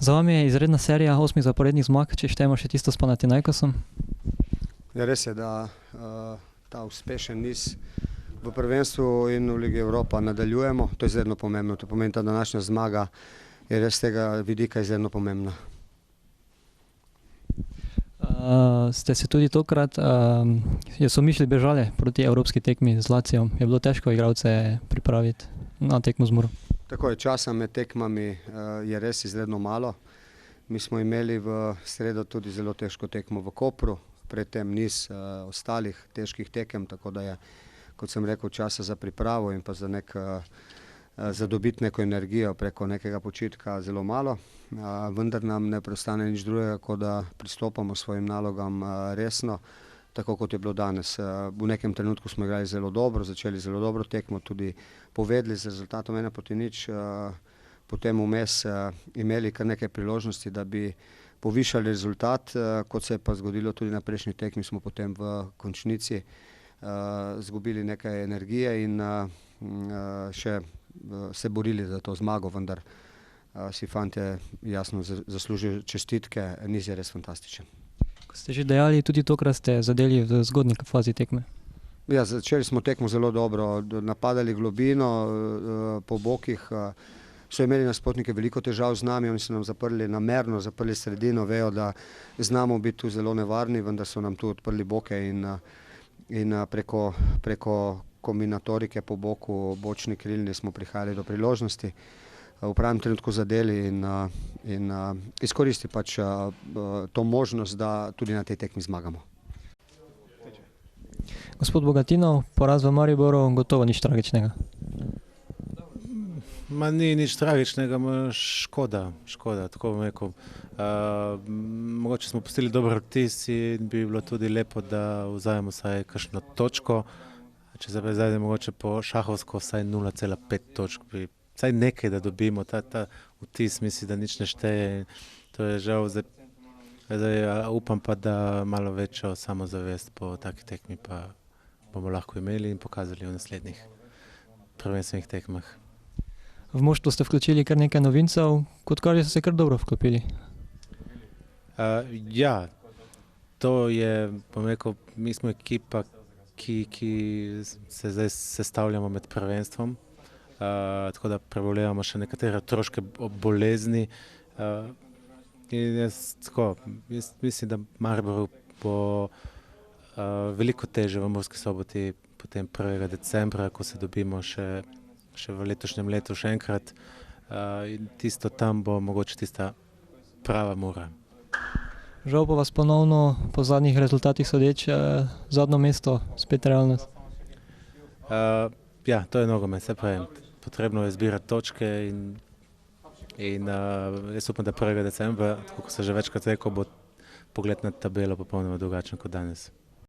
Za vami je izredna serija 8 zaporednih zmag, če štejemo še tisto s Panathinaikosom. Ja, res je, da ta uspešen niz v prvenstvu in v Ligi Evropa nadaljujemo. To je izredno pomembno. To pomeni, da današnja zmaga je res tega vidika izredno pomembna. Ste se tudi tokrat, so mišli bežale proti evropski tekmi z Laziom? Je bilo težko igralce pripraviti na tekmo z Muro? Tako je, časa med tekmami je res izredno malo. Mi smo imeli v sredo tudi zelo težko tekmo v Kopru, predtem niz ostalih težkih tekem, tako da je, kot sem rekel, časa za pripravo in pa za dobiti neko energijo preko nekega počitka zelo malo. Vendar nam ne preostane nič drugega, kot da pristopamo svojim nalogam resno, tako kot je bilo danes. V nekem trenutku smo igrali zelo dobro, začeli zelo dobro tekmo, tudi povedli z rezultatom 1-0, potem vmes imeli kar nekaj priložnosti, da bi povišali rezultat, kot se je pa zgodilo tudi na prejšnji tekmi, smo potem v končnici izgubili nekaj energije in še se borili za to zmago, vendar si fantje jasno zaslužijo čestitke, niz je res fantastičen. Ko ste že dejali, tudi tokrat ste zadeli v zgodnji fazi tekme. Ja, začeli smo tekmo zelo dobro, napadali globino po bokih, so imeli nasprotniki veliko težav z nami, oni so nam namerno zaprli sredino, vejo, da znamo biti tu zelo nevarni, vendar so nam tu odprli boke in preko kombinatorike po boku, bočni krilni smo prihajali do priložnosti, v pravem trenutku zadeli in izkoristi pač to možnost, da tudi na tej tekmi zmagamo. Gospod Bogatinov, poraz v Mariboru gotovo nič tragičnega. Ni nič tragičnega, škoda, tako bom rekel. Mogoče smo pustili dober vtis in bi bilo tudi lepo, da vzajemo vsaj kakšno točko. Če se pa zdaj mogoče po šahovsko vsaj 0,5 točk, vsaj nekaj, da dobimo. Ta vtis misli, da nič ne šteje. To je žal, zdaj upam pa, da malo večjo samozavest po taki tekmi pa bomo lahko imeli in pokazali v naslednjih prvenstvenih tekmah. V moštvo ste vključili kar nekaj novincev, kot kaže so se kar dobro vklopili. Ja, to je, bom rekel, mi smo ekipa, ki se zdaj sestavljamo med prvenstvom, tako da prebolevamo še nekatere otroške bolezni. In jaz mislim, da Mariboru bo veliko težje v Murski Soboti potem 1. decembra, ko se dobimo še v letošnjem letu še enkrat. In tisto tam bo mogoče tista prava Mura. Žal pa vas ponovno po zadnjih rezultatih sodeč zadnje mesto, spet realnost. Ja, to je nogomet, se pravi, potrebno je zbirati točke in jaz upam, da 1. decembra, tako kot sem že večkrat rekel, bo pogled na tabelo popolnoma drugačen kot danes.